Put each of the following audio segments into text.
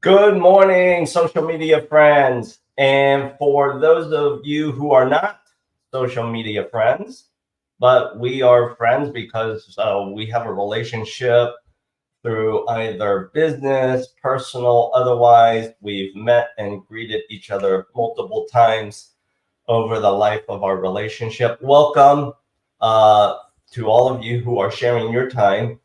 Good morning, social media friends. And for those of you who are not social media friends, but we are friends because we have a relationship through either business, personal, otherwise, we've met and greeted each other multiple times over the life of our relationship. Welcome to all of you who are sharing your time,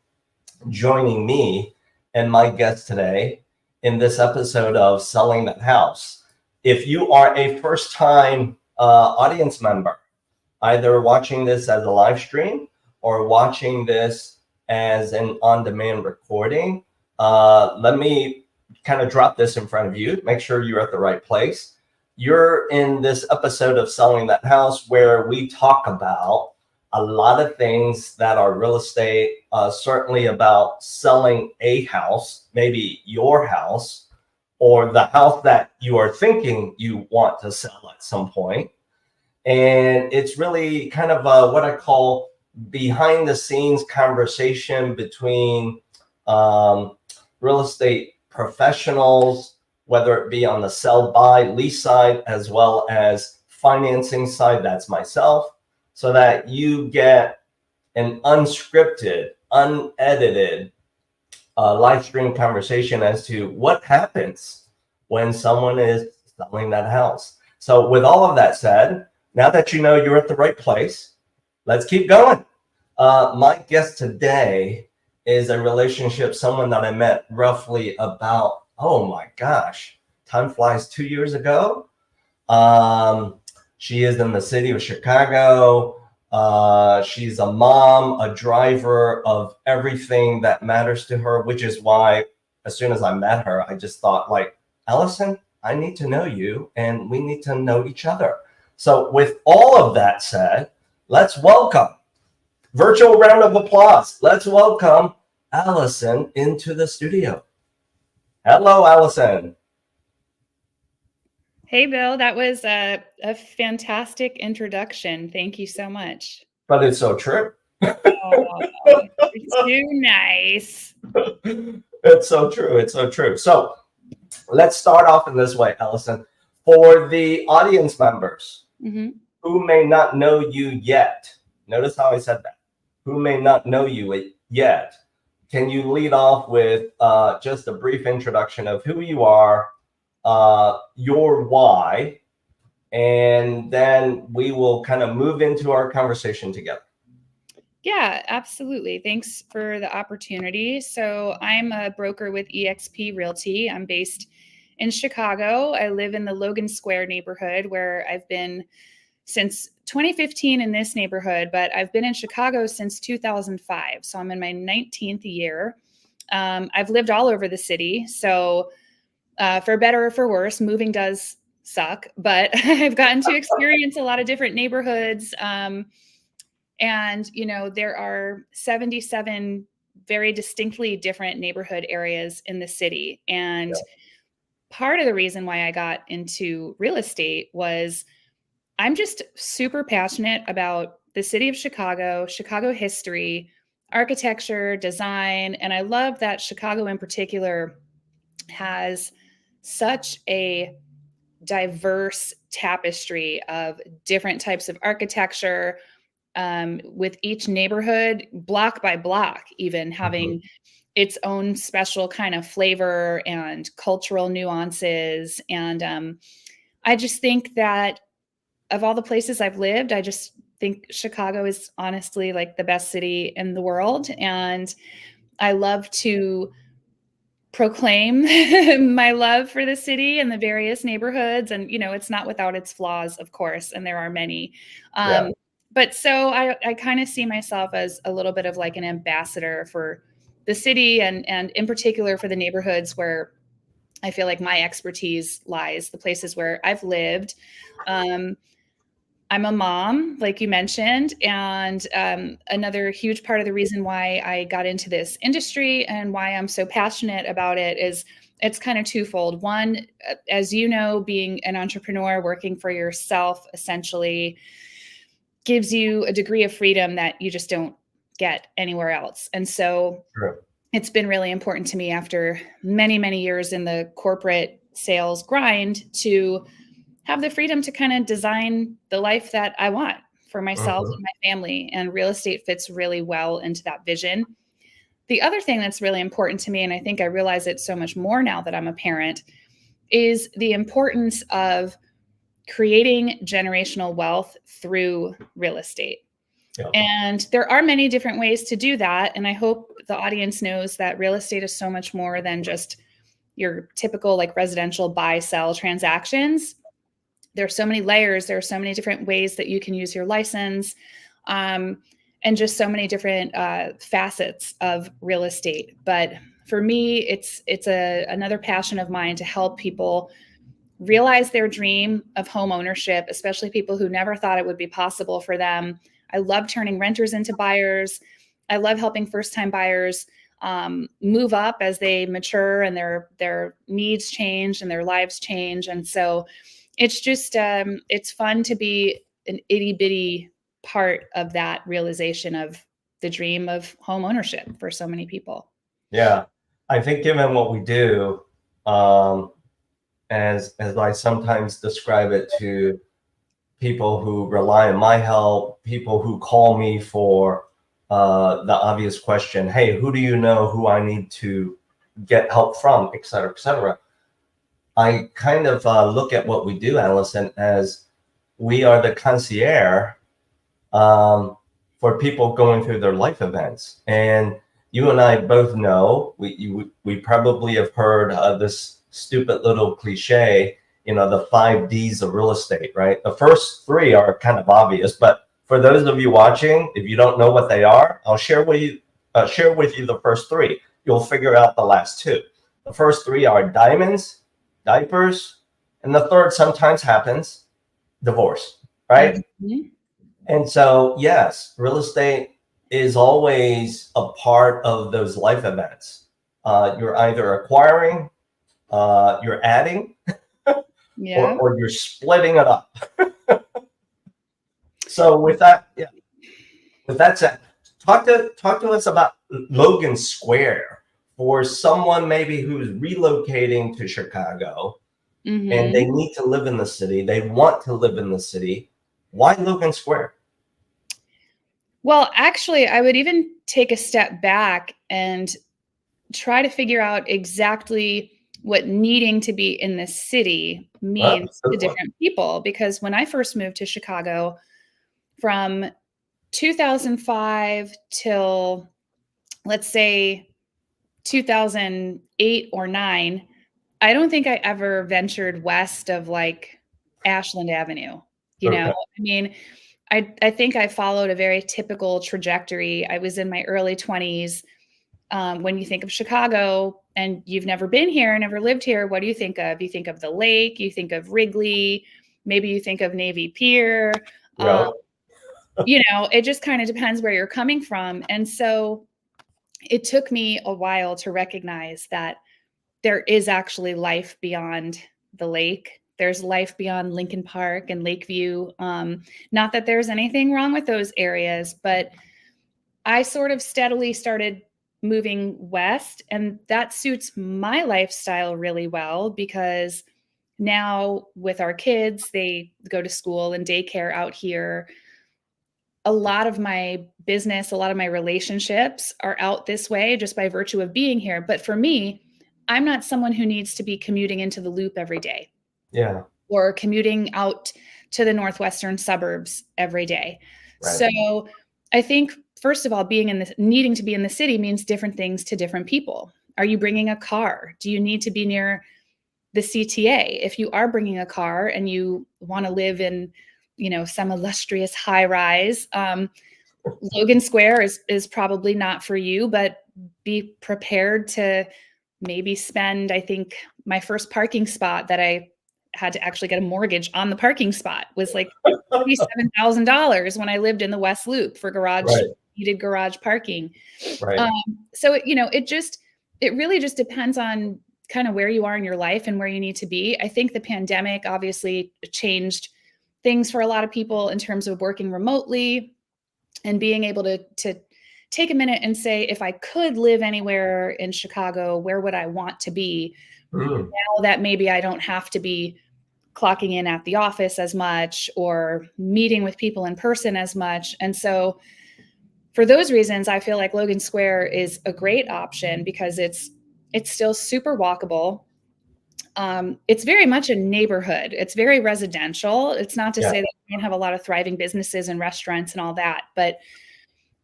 joining me and my guest today in this episode of Selling That House. If you are a first-time audience member, either watching this as a live stream or watching this as an on-demand recording, let me kind of drop this in front of you. Make sure you're at the right place. You're in this episode of Selling That House where we talk about a lot of things that are real estate, certainly about selling a house, maybe your house, or the house that you are thinking you want to sell at some point. And it's really kind of what I call behind the scenes conversation between real estate professionals, whether it be on the sell, buy, lease side, as well as financing side, that's myself, so that you get an unscripted, unedited live stream conversation as to what happens when someone is selling that house. So with all of that said, now that you know you're at the right place, let's keep going. My guest today is a relationship, someone that I met roughly about, oh my gosh, time flies, 2 years ago. She is in the city of Chicago. She's a mom, a driver of everything that matters to her, which is why as soon as I met her, I just thought, like, Alison, I need to know you and we need to know each other. So with all of that said, let's welcome, virtual round of applause. Let's welcome Alison into the studio. Hello, Alison. Hey, Bill, that was a fantastic introduction. Thank you so much. But it's so true. Oh, it's too nice. It's so true. It's so true. So let's start off in this way, Alison. For the audience members who may not know you yet, notice how I said that, who may not know you yet, can you lead off with just a brief introduction of who you are, your why, and then we will kind of move into our conversation together. Yeah, absolutely. Thanks for the opportunity. So I'm a broker with eXp Realty. I'm based in Chicago. I live in the Logan Square neighborhood where I've been since 2015 in this neighborhood, but I've been in Chicago since 2005. So I'm in my 19th year. I've lived all over the city. So for better or for worse, moving does suck, but I've gotten to experience a lot of different neighborhoods. And, you know, there are 77 very distinctly different neighborhood areas in the city. And part of the reason why I got into real estate was I'm just super passionate about the city of Chicago, Chicago history, architecture, design. And I love that Chicago in particular has such a diverse tapestry of different types of architecture, with each neighborhood, block by block, even having its own special kind of flavor and cultural nuances. And I just think that of all the places I've lived, I just think Chicago is honestly like the best city in the world. And I love to proclaim my love for the city and the various neighborhoods. And, you know, it's not without its flaws, of course, and there are many. But so I kind of see myself as a little bit of like an ambassador for the city and in particular for the neighborhoods where I feel like my expertise lies, the places where I've lived. I'm a mom, like you mentioned, and another huge part of the reason why I got into this industry and why I'm so passionate about it is it's kind of twofold. One, as you know, being an entrepreneur, working for yourself, essentially gives you a degree of freedom that you just don't get anywhere else. And so it's been really important to me after many, many years in the corporate sales grind to have the freedom to kind of design the life that I want for myself Mhm. and my family. And real estate fits really well into that vision. The other thing that's really important to me, and I think I realize it so much more now that I'm a parent, is the importance of creating generational wealth through real estate. Yeah. And there are many different ways to do that. And I hope the audience knows that real estate is so much more than just your typical like residential buy sell transactions. There are so many layers. There are so many different ways that you can use your license, and just so many different facets of real estate. But for me, it's another passion of mine to help people realize their dream of home ownership, especially people who never thought it would be possible for them. I love turning renters into buyers. I love helping first-time buyers move up as they mature and their needs change and their lives change. And so it's just it's fun to be an itty bitty part of that realization of the dream of home ownership for so many people. Yeah. I think given what we do, as I sometimes describe it to people who rely on my help, people who call me for the obvious question, hey, who do you know who I need to get help from, et cetera, et cetera. I kind of look at what we do, Alison, as we are the concierge for people going through their life events. And you and I both know, we probably have heard this stupid little cliche, the 5 Ds of real estate, right? The first 3 are kind of obvious, but for those of you watching, if you don't know what they are, I'll share with you the first 3. You'll figure out the last 2. The first 3 are diamonds, diapers, and the third sometimes happens, divorce, right? Mm-hmm. And so, yes, real estate is always a part of those life events. You're either acquiring, you're adding, Yeah. or you're splitting it up. So with that, yeah, with that said, talk to us about Logan Square for someone maybe who's relocating to Chicago Mm-hmm. and they need to live in the city. They want to live in the city. Why Logan Square? Well, actually, I would even take a step back and try to figure out exactly what needing to be in the city means to different people. Because when I first moved to Chicago from 2005 till, let's say, 2008 or 9, I don't think I ever ventured west of like Ashland Avenue. I mean, I think I followed a very typical trajectory. I was in my early 20s. When you think of Chicago and you've never been here, never lived here, what do you think of? You think of the lake, you think of Wrigley, maybe you think of Navy Pier. Well, It just kind of depends where you're coming from. And so it took me a while to recognize that there is actually life beyond the lake. There's life beyond Lincoln Park and Lakeview. Not that there's anything wrong with those areas, but I sort of steadily started moving west, and that suits my lifestyle really well because now with our kids, they go to school and daycare out here. A lot of my business, a lot of my relationships are out this way just by virtue of being here. But for me, I'm not someone who needs to be commuting into the Loop every day. yeah. Or commuting out to the northwestern suburbs every day. Right. So I think, first of all, needing to be in the city means different things to different people. Are you bringing a car? Do you need to be near the CTA? If you are bringing a car and you want to live in, some illustrious high rise, Logan Square is probably not for you, but be prepared to maybe spend, I think my first parking spot that I had to actually get a mortgage on the parking spot was like $37,000 when I lived in the West Loop for needed garage parking. Right. So, it really just depends on kind of where you are in your life and where you need to be. I think the pandemic obviously changed things for a lot of people in terms of working remotely and being able to take a minute and say, if I could live anywhere in Chicago, where would I want to be? Now that maybe I don't have to be clocking in at the office as much or meeting with people in person as much. And so for those reasons, I feel like Logan Square is a great option because it's still super walkable. It's very much a neighborhood. It's very residential. It's not to Yeah. say that we don't have a lot of thriving businesses and restaurants and all that, but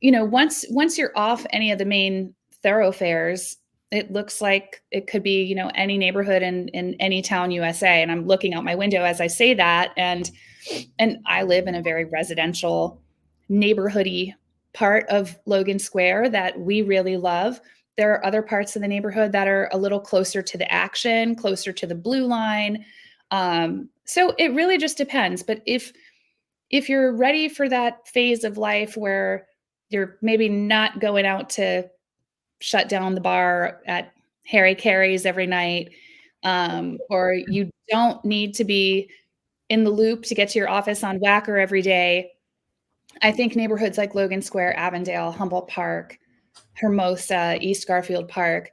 you know, once you're off any of the main thoroughfares, it looks like it could be, you know, any neighborhood in any town USA. And I'm looking out my window as I say that, and I live in a very residential, neighborhoody part of Logan Square that we really love. There are other parts of the neighborhood that are a little closer to the action, closer to the blue line. So it really just depends. But if you're ready for that phase of life where you're maybe not going out to shut down the bar at Harry Carey's every night, or you don't need to be in the loop to get to your office on Wacker every day, I think neighborhoods like Logan Square, Avondale, Humboldt Park, Hermosa, East Garfield Park,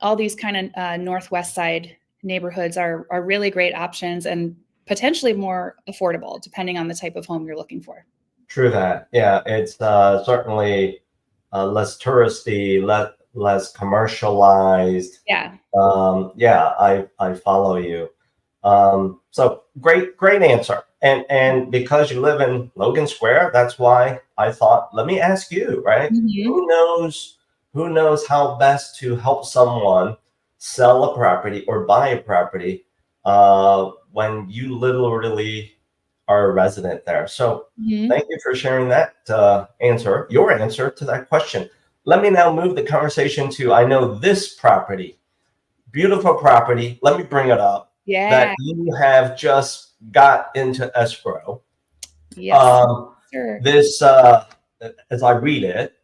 all these kind of Northwest side neighborhoods are really great options and potentially more affordable depending on the type of home you're looking for. True that. Yeah, it's certainly less touristy, less commercialized. Yeah. Yeah, I follow you. So great answer. And because you live in Logan Square, that's why I thought, let me ask you, right? Mm-hmm. Who knows how best to help someone sell a property or buy a property when you literally are a resident there. So Mm-hmm. thank you for sharing that your answer to that question. Let me now move the conversation to, I know this property, beautiful property. Let me bring it up. That Yeah. you have just got into escrow. Yes. Sure. This, as I read it,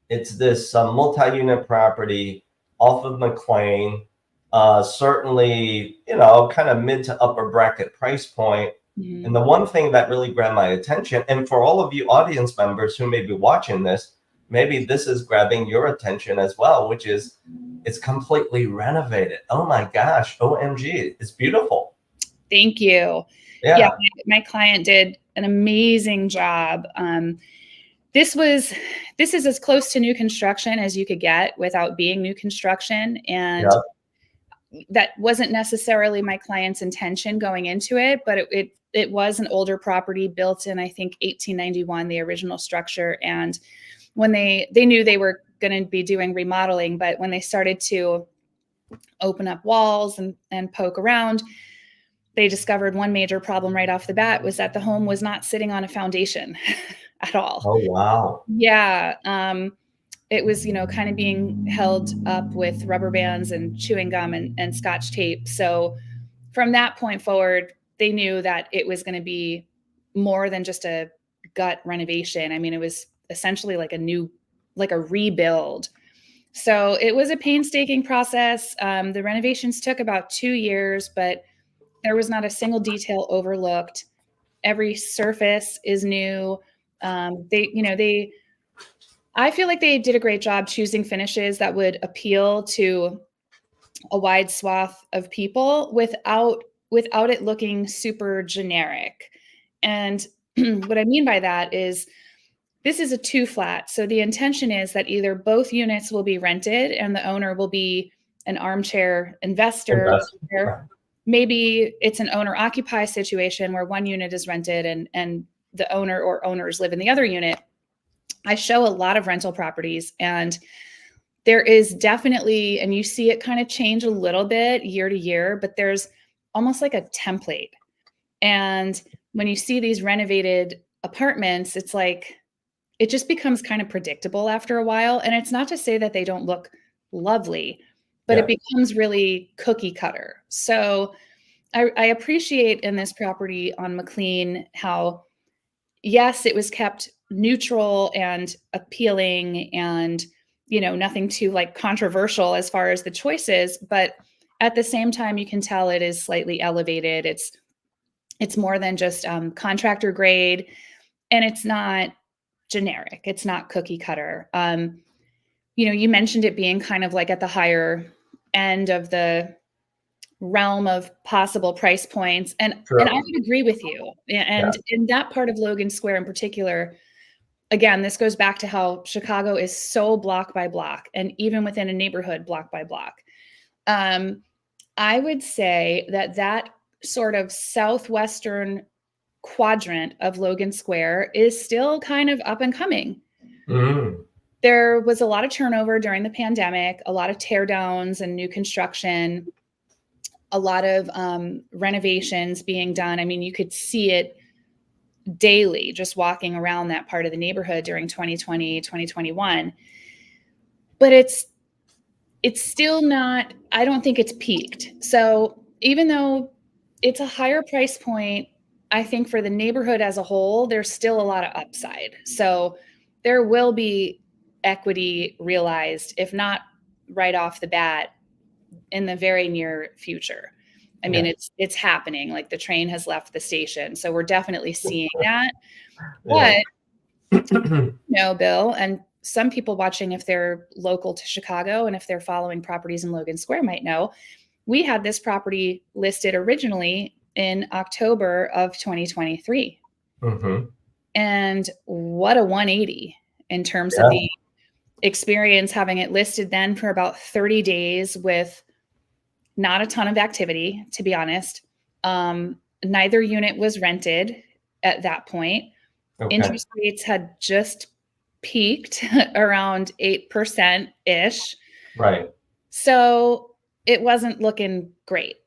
it's this multi-unit property off of McLean. Certainly, you know, kind of mid to upper bracket price point. Mm-hmm. And the one thing that really grabbed my attention, and for all of you audience members who may be watching this, maybe this is grabbing your attention as well, which is it's completely renovated. Oh my gosh, OMG, it's beautiful. Thank you. Yeah, my client did an amazing job. This is as close to new construction as you could get without being new construction. And that wasn't necessarily my client's intention going into it, but it was an older property built in, I think, 1891, the original structure. And when they knew they were going to be doing remodeling, but when they started to open up walls and poke around, they discovered one major problem right off the bat was that the home was not sitting on a foundation at all. Oh, wow. Yeah. It was, you know, kind of being held up with rubber bands and chewing gum and Scotch tape. So from that point forward, they knew that it was going to be more than just a gut renovation. I mean, it was essentially like a rebuild. So it was a painstaking process. The renovations took about 2 years, but there was not a single detail overlooked. Every surface is new. I feel like they did a great job choosing finishes that would appeal to a wide swath of people without it looking super generic. And what I mean by that is this is a 2-flat. So the intention is that either both units will be rented and the owner will be an armchair investor. Maybe it's an owner occupy situation where one unit is rented and the owner or owners live in the other unit. I show a lot of rental properties, and there is definitely, and you see it kind of change a little bit year to year, but there's almost like a template. And when you see these renovated apartments, it's like, it just becomes kind of predictable after a while. And it's not to say that they don't look lovely, but it becomes really cookie cutter. So I appreciate in this property on McLean how, yes, it was kept neutral and appealing and, you know, nothing too like controversial as far as the choices, but at the same time, you can tell it is slightly elevated. It's more than just contractor grade, and it's not generic. It's not cookie cutter. you mentioned it being kind of like at the higher end of the realm of possible price points. And True. I would agree with you. And Yeah. in that part of Logan Square in particular, again, this goes back to how Chicago is so block by block, and even within a neighborhood, block by block. I would say that sort of southwestern quadrant of Logan Square is still kind of up and coming. Mm. There was a lot of turnover during the pandemic, a lot of tear downs and new construction, a lot of renovations being done. I mean, you could see it daily just walking around that part of the neighborhood during 2020, 2021. But it's still not, I don't think it's peaked. So even though it's a higher price point, I think for the neighborhood as a whole, there's still a lot of upside. So there will be equity realized, if not right off the bat, in the very near future. I mean, Yeah. it's happening. Like the train has left the station. So we're definitely seeing that. Yeah. But Bill, and some people watching, if they're local to Chicago and if they're following properties in Logan Square might know, we had this property listed originally in October of 2023. Mm-hmm. And what a 180 in terms of Yeah. the experience, having it listed then for about 30 days with not a ton of activity, to be honest. Neither unit was rented at that point. Okay. Interest rates had just peaked around 8% ish. Right. So it wasn't looking great.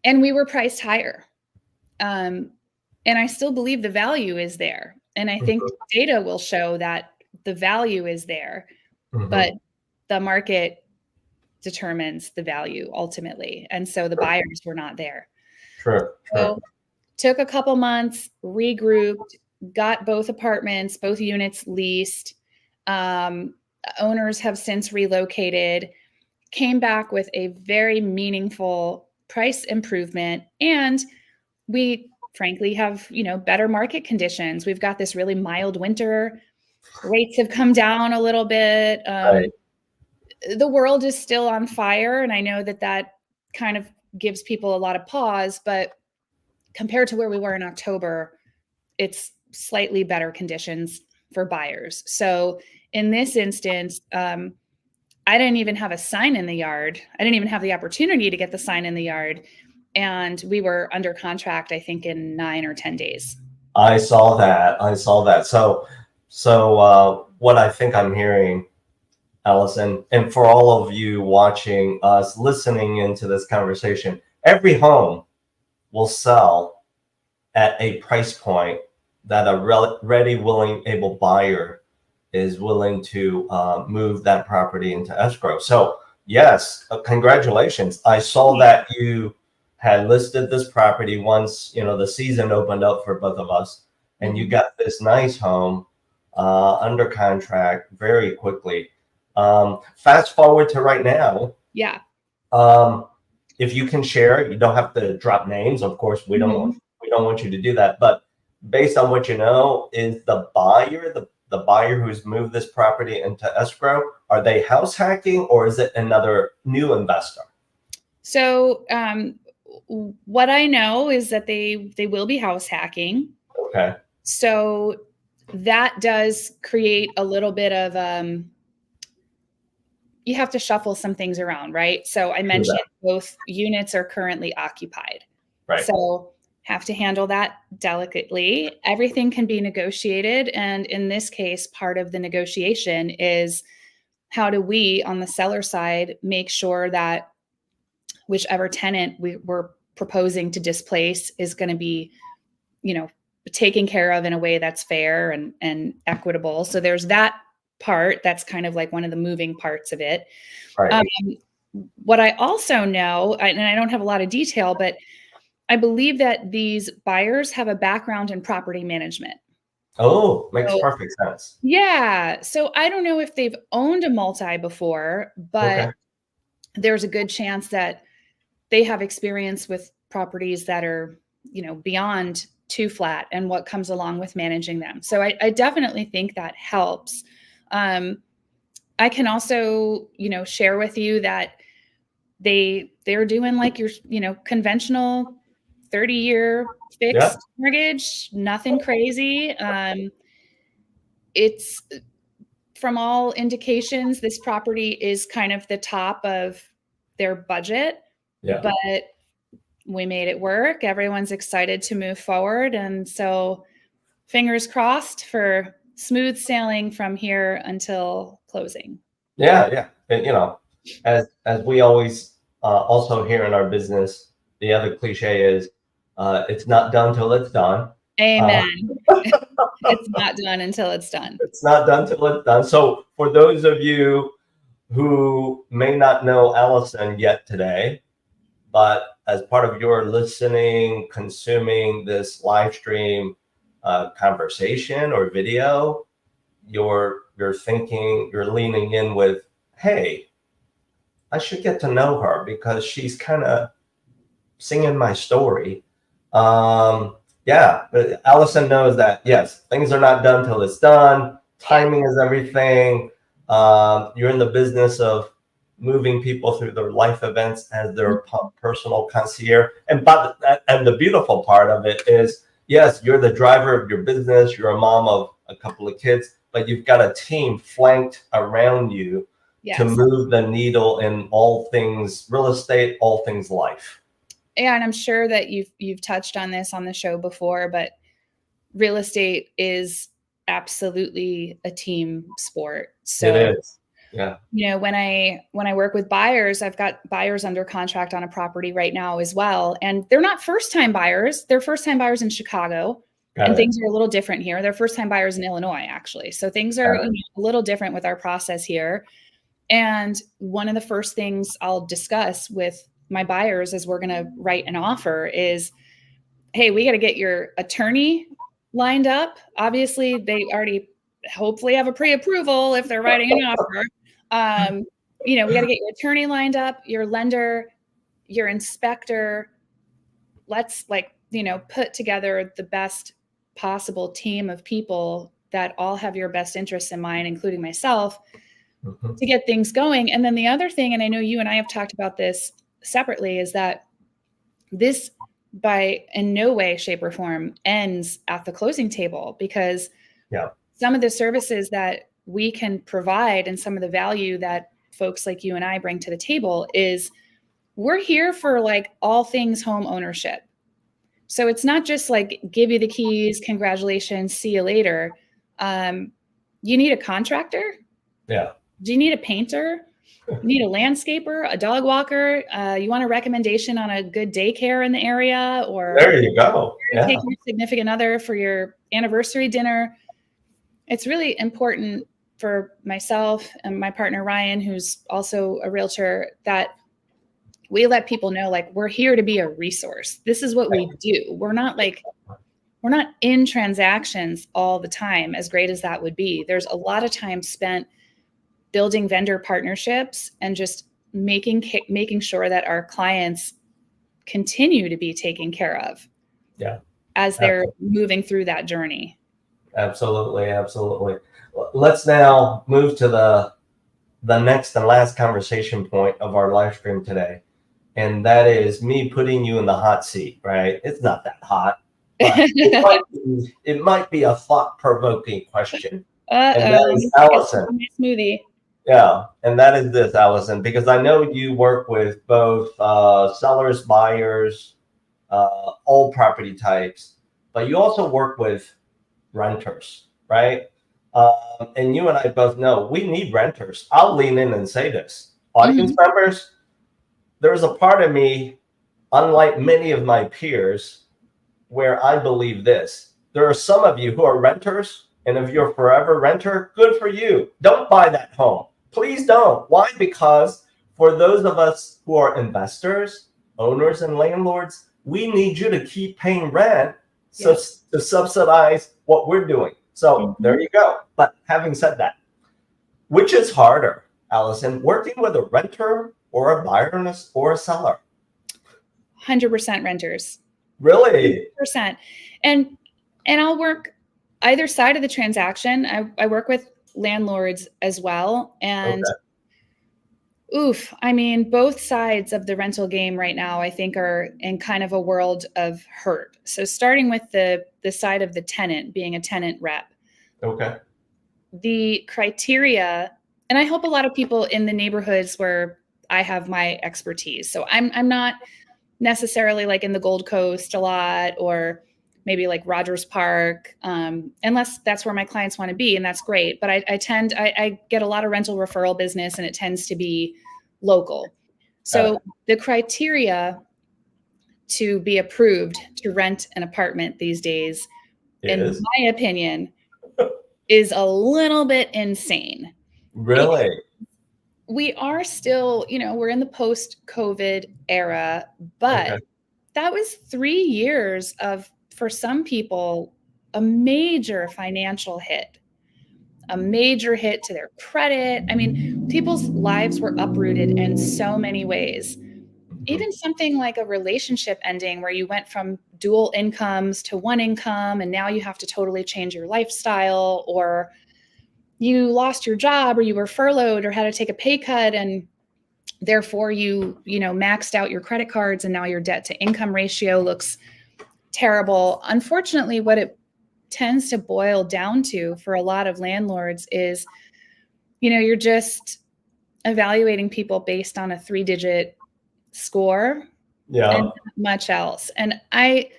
And we were priced higher. And I still believe the value is there. And I think data will show that the value is there, but the market determines the value ultimately. And so the buyers were not there. Sure. So took a couple months, regrouped, got both apartments, both units leased. Owners have since relocated, came back with a very meaningful price improvement. And we frankly have, better market conditions. We've got this really mild winter. Rates have come down a little bit. Right. The world is still on fire. And I know that kind of gives people a lot of pause, but compared to where we were in October, it's slightly better conditions for buyers. So in this instance, I didn't even have a sign in the yard. I didn't even have the opportunity to get the sign in the yard. And we were under contract, I think, in 9 or 10 days. I saw that. So what I think I'm hearing, Alison, and for all of you watching us, listening into this conversation, every home will sell at a price point that a ready, willing, able buyer is willing to move that property into escrow. So yes, congratulations. I saw that you had listed this property once, the season opened up for both of us, and you got this nice home under contract very quickly. Fast forward to right now. Yeah. If you can share, you don't have to drop names. Of course, we don't want you to do that. But based on what you know, is the buyer, the buyer who's moved this property into escrow, are they house hacking or is it another new investor? So what I know is that they will be house hacking. Okay. So that does create a little bit of you have to shuffle some things around, right? So I mentioned both units are currently occupied. Right. So have to handle that delicately. Everything can be negotiated. And in this case, part of the negotiation is how do we, on the seller side, make sure that whichever tenant we're proposing to displace is going to be, taken care of in a way that's fair and equitable. So there's that part that's kind of like one of the moving parts of it. Right. What I also know, and I don't have a lot of detail, but I believe that these buyers have a background in property management. Oh, makes perfect sense. Yeah. So I don't know if they've owned a multi before, but there's a good chance that they have experience with properties that are, beyond 2 flat and what comes along with managing them. So I definitely think that helps. I can also, share with you that they're doing like your, conventional 30-year Yeah. fixed mortgage, nothing crazy. It's from all indications, this property is kind of the top of their budget, Yeah. but we made it work. Everyone's excited to move forward. And so fingers crossed for smooth sailing from here until closing. Yeah. Yeah. And, as we always also hear in our business, the other cliche is it's not done till it's done. Amen. It's not done until it's done. It's not done till it's done. So for those of you who may not know Alison yet today, but as part of your listening, consuming this live stream conversation or video, you're thinking, you're leaning in with, hey, I should get to know her because she's kind of singing my story. Yeah, but Alison knows that, yes, things are not done till it's done. Timing is everything. You're in the business of moving people through their life events as their personal concierge. And the beautiful part of it is, yes, you're the driver of your business. You're a mom of a couple of kids, but you've got a team flanked around you to move the needle in all things real estate, all things life. Yeah, and I'm sure that you've touched on this on the show before, but real estate is absolutely a team sport. So it is. Yeah. When I work with buyers, I've got buyers under contract on a property right now as well. And they're not first-time buyers. They're first-time buyers in Chicago. And things are a little different here. They're first-time buyers in Illinois, actually. So things are a little different with our process here. And one of the first things I'll discuss with my buyers as we're going to write an offer is, hey, we got to get your attorney lined up. Obviously, they already hopefully have a pre-approval if they're writing an offer. We got to get your attorney lined up, your lender, your inspector. Let's put together the best possible team of people that all have your best interests in mind, including myself, to get things going. And then the other thing, and I know you and I have talked about this separately, is that this by in no way, shape, or form ends at the closing table, because some of the services that we can provide and some of the value that folks like you and I bring to the table is we're here for like all things home ownership. So it's not just like give you the keys, congratulations, see you later. You need a contractor? Yeah. Do you need a painter? You need a landscaper, a dog walker? You want a recommendation on a good daycare in the area? Or there you go. take your significant other for your anniversary dinner. It's really important for myself and my partner, Ryan, who's also a realtor, that we let people know, like, we're here to be a resource. This is what we do. We're not in transactions all the time, as great as that would be. There's a lot of time spent building vendor partnerships and just making sure that our clients continue to be taken care of as they're moving through that journey. Absolutely. Let's now move to the next and last conversation point of our live stream today. And that is me putting you in the hot seat, right? It's not that hot, but it might be a thought-provoking question. And that is Alison. Smoothie. Yeah, and that is this, Alison, because I know you work with both sellers, buyers, all property types, but you also work with renters, right? And you and I both know we need renters. I'll lean in and say this. Audience members, there's a part of me, unlike many of my peers, where I believe this. There are some of you who are renters, and if you're a forever renter, good for you. Don't buy that home. Please don't. Why? Because for those of us who are investors, owners, and landlords, we need you to keep paying rent to subsidize what we're doing. So there you go. But having said that, which is harder, Alison, working with a renter or a buyer or a seller? 100% renters. Really? 100%. And I'll work either side of the transaction. I work with landlords as well. And Okay. oof, I mean, both sides of the rental game right now, I think, are in kind of a world of hurt. So starting with the side of the tenant, being a tenant rep, Okay. the criteria, and I help a lot of people in the neighborhoods where I have my expertise. So I'm not necessarily like in the Gold Coast a lot, or maybe like Rogers Park, unless that's where my clients want to be, and that's great. But I get a lot of rental referral business, and it tends to be local. Got it. So the criteria to be approved to rent an apartment these days, in Is my opinion, is a little bit insane. really We are still, we're in the post-COVID era, but okay. that was 3 years of, for some people, a major financial hit, a major hit to their credit. I mean, people's lives were uprooted in so many ways. Mhm. Even something like a relationship ending where you went from dual incomes to one income, and now you have to totally change your lifestyle, or you lost your job, or you were furloughed, or had to take a pay cut, and therefore you maxed out your credit cards, and now your debt to income ratio looks terrible. Unfortunately, what it tends to boil down to for a lot of landlords is, you're just evaluating people based on a 3-digit score and Yeah. not much else. And I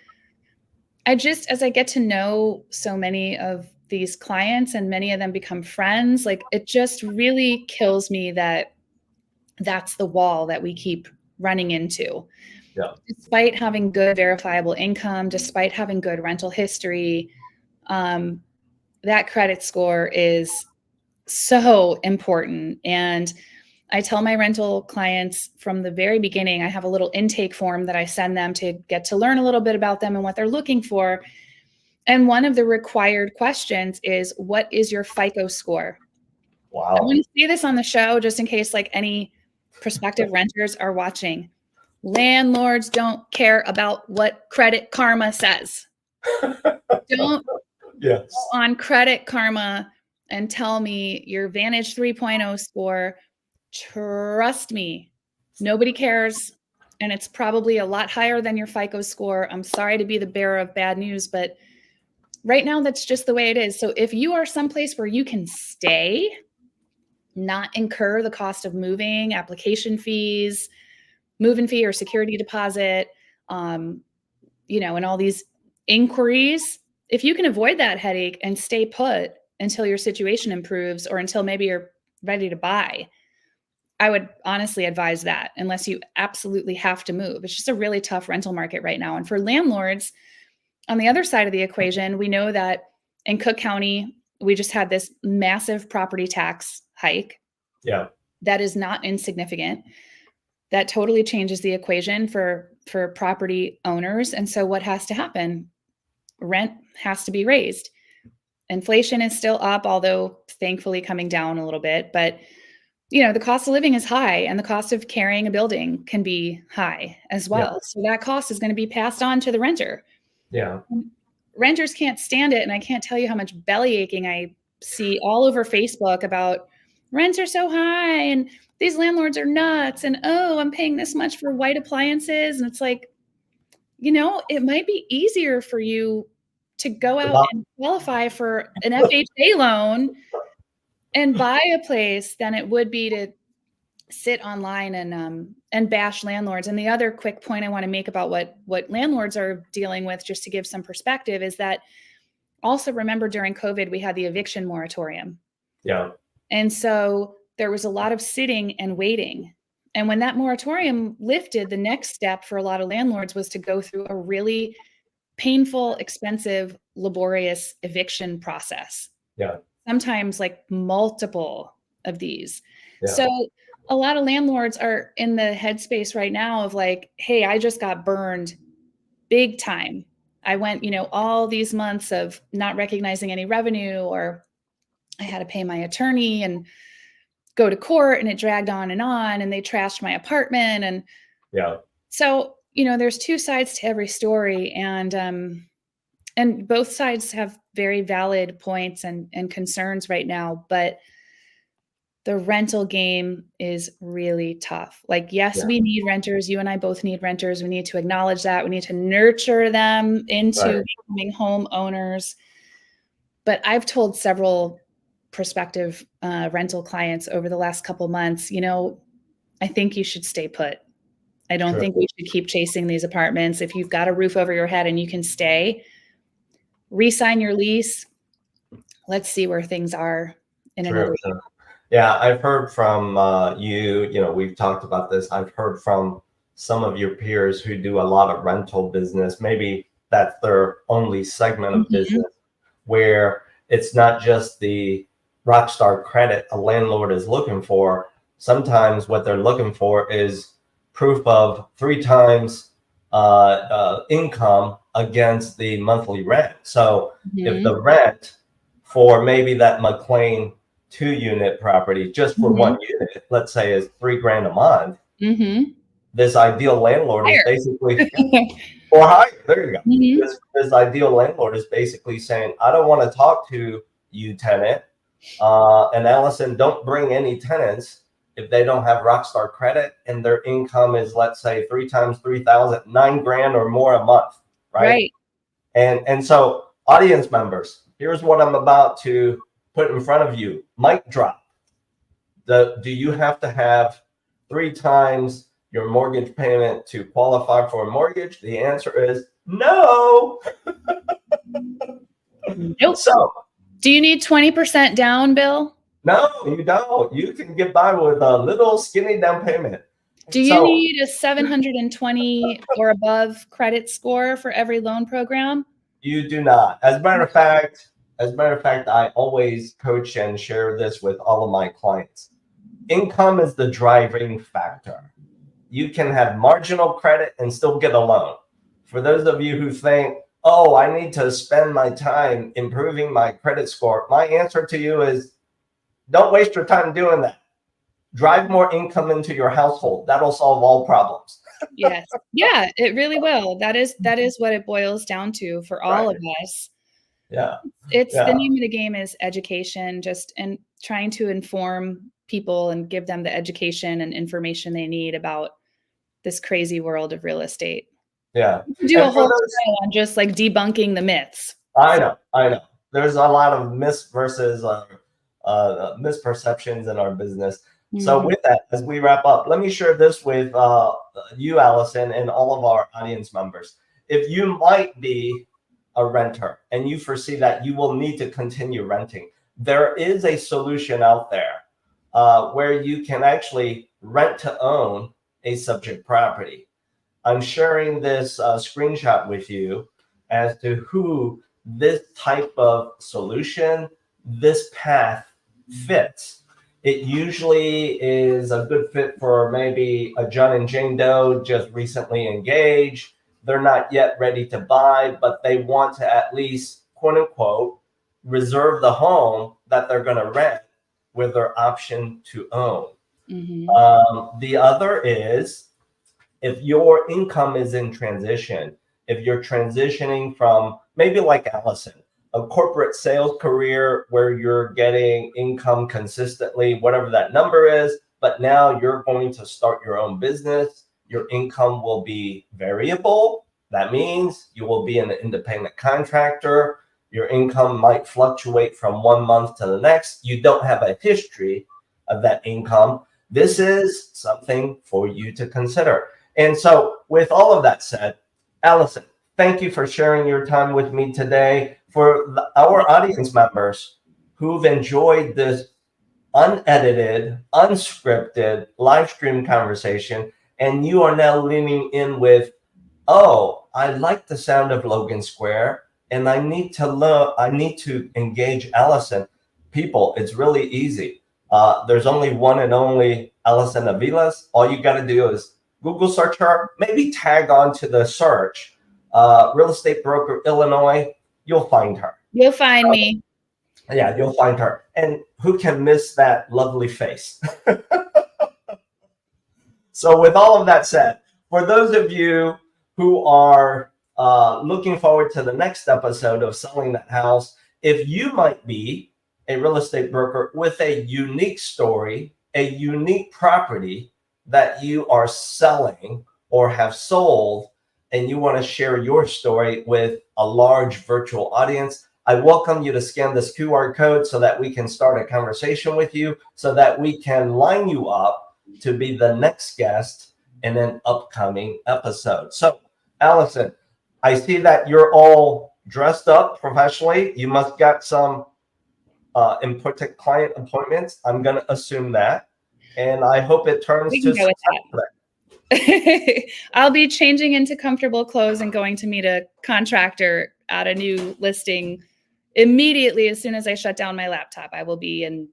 just, as I get to know so many of these clients and many of them become friends, like, it just really kills me that that's the wall that we keep running into. Yeah. Despite having good verifiable income, despite having good rental history, um, that credit score is so important. And I tell my rental clients from the very beginning, I have a little intake form that I send them to get to learn a little bit about them and what they're looking for. And one of the required questions is, what is your FICO score? I Wow. want to say this on the show just in case like any prospective renters are watching. Landlords don't care about what Credit Karma says. Don't Yes. go on Credit Karma and tell me your Vantage 3.0 score. Trust me, nobody cares. And it's probably a lot higher than your FICO score. I'm sorry to be the bearer of bad news, but right now that's just the way it is. So if you are someplace where you can stay, not incur the cost of moving, application fees, move-in fee or security deposit, um, and all these inquiries, if you can avoid that headache and stay put until your situation improves, or until maybe you're ready to buy, I would honestly advise that, unless you absolutely have to move. It's just a really tough rental market right now. And for landlords, on the other side of the equation, we know that in Cook County, we just had this massive property tax hike Yeah. that is not insignificant. That totally changes the equation for property owners. And so what has to happen? Rent has to be raised. Inflation is still up, although thankfully coming down a little bit. But the cost of living is high, and the cost of carrying a building can be high as Yeah. well. So that cost is going to be passed on to the renter. Yeah. Renters can't stand it, and I can't tell you how much belly aching I see all over Facebook about rents are so high and these landlords are nuts, and oh, I'm paying this much for white appliances. And it's like, it might be easier for you to go out About and qualify for an FHA loan and buy a place than it would be to sit online and bash landlords. And the other quick point I want to make about what landlords are dealing with, just to give some perspective, is that also remember during COVID, we had the eviction moratorium. yeah. And so there was a lot of sitting and waiting. And when that moratorium lifted, the next step for a lot of landlords was to go through a really painful, expensive, laborious eviction process. Yeah. Sometimes like multiple of these. Yeah. So a lot of landlords are in the headspace right now of like, hey, I just got burned big time. I went, all these months of not recognizing any revenue, or I had to pay my attorney and go to court, and it dragged on, and they trashed my apartment. And Yeah. so, there's two sides to every story. And And both sides have very valid points and concerns right now, but the rental game is really tough. Like, yes, Yeah. we need renters. You and I both need renters. We need to acknowledge that. We need to nurture them into Right. becoming homeowners. But I've told several prospective rental clients over the last couple months, I think you should stay put. I don't True. think we should keep chasing these apartments. If you've got a roof over your head and you can stay, re-sign your lease. Let's see where things are in another True. year. True. Yeah, I've heard from we've talked about this. I've heard from some of your peers who do a lot of rental business. Maybe that's their only segment of Mhm. business, where it's not just the rock star credit a landlord is looking for. Sometimes what they're looking for is proof of 3 times income against the monthly rent. So if Mhm. the rent for maybe that McLean 2-unit property, just for Mhm. 1 unit, let's say is $3,000 a month, Mhm. this ideal landlord is Higher. basically, or higher, there you go. Mhm. This ideal landlord is basically saying, I don't want to talk to you, tenant. And Allison, don't bring any tenants if they don't have Rockstar credit and their income is, let's say, 3 times 3,000, $9,000 or more a month, right? Right. And so, audience members, here's what I'm about to put in front of you. Mic drop. Do you have to have 3 times your mortgage payment to qualify for a mortgage? The answer is no. Nope. So, Do you need 20% down, Bill? no, you don't. You can get by with a little skinny down payment. Do you So, need a 720 or above credit score for every loan program? you do not. As a matter of fact, I always coach and share this with all of my clients. Income is the driving factor. You can have marginal credit and still get a loan. For those of you who think, oh, I need to spend my time improving my credit score, my answer to you is don't waste your time doing that. Drive more income into your household. That'll solve all problems. Yes. Yeah, it really will. That is what it boils down to for all Right. of us. Yeah. It's the Yeah. name of the game is education, just and trying to inform people and give them the education and information they need about this crazy world of real estate. Yeah. We can do a And for whole those, show on just like debunking the myths. I know. There's a lot of misperceptions in our business. So Mhm. with that, as we wrap up, let me share this with you, Allison, and all of our audience members. If you might be a renter and you foresee that you will need to continue renting, there is a solution out there where you can actually rent to own a subject property. I'm sharing this screenshot with you as to who this type of solution, this path fits. It usually is a good fit for maybe a John and Jane Doe just recently engaged. They're not yet ready to buy, but they want to at least, quote unquote, reserve the home that they're going to rent with their option to own. Mhm. The other is if your income is in transition, if you're transitioning from maybe like Allison, a corporate sales career where you're getting income consistently, whatever that number is, but now you're going to start your own business, your income will be variable. That means you will be an independent contractor. Your income might fluctuate from 1 month to the next. You don't have a history of that income. This is something for you to consider. And so, with all of that said, Allison, thank you for sharing your time with me today. For our audience members who've enjoyed this unedited, unscripted live stream conversation, and you are now leaning in with, oh, I like the sound of Logan Square, and I need to learn, I need to engage Allison. People, it's really easy. There's only one and only Alison Aviles. All you got to do is Google search her, maybe tag on to the search, real estate broker Illinois. You'll find her. You'll find me. Yeah, you'll find her. And who can miss that lovely face? So, with all of that said, for those of you who are looking forward to the next episode of Selling That House. If you might be a real estate broker with a unique story, a unique property that you are selling or have sold, and you want to share your story with a large virtual audience, I welcome you to scan this QR code so that we can start a conversation with you, so that we can line you up to be the next guest in an upcoming episode. So, Alison, I see that you're all dressed up professionally. You must got some important client appointments. I'm going to assume that. And I hope it turns to success today. I'll be changing into comfortable clothes and going to meet a contractor at a new listing immediately. As soon as I shut down my laptop, I will be in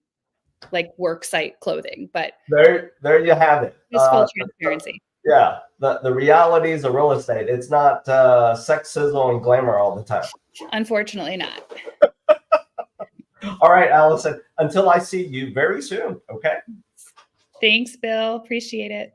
like work site clothing. But there you have it. Just full transparency. Yeah, the realities of real estate. It's not sex, sizzle, and glamour all the time. Unfortunately not. All right, Alison, until I see you very soon, okay? Thanks, Bill. Appreciate it.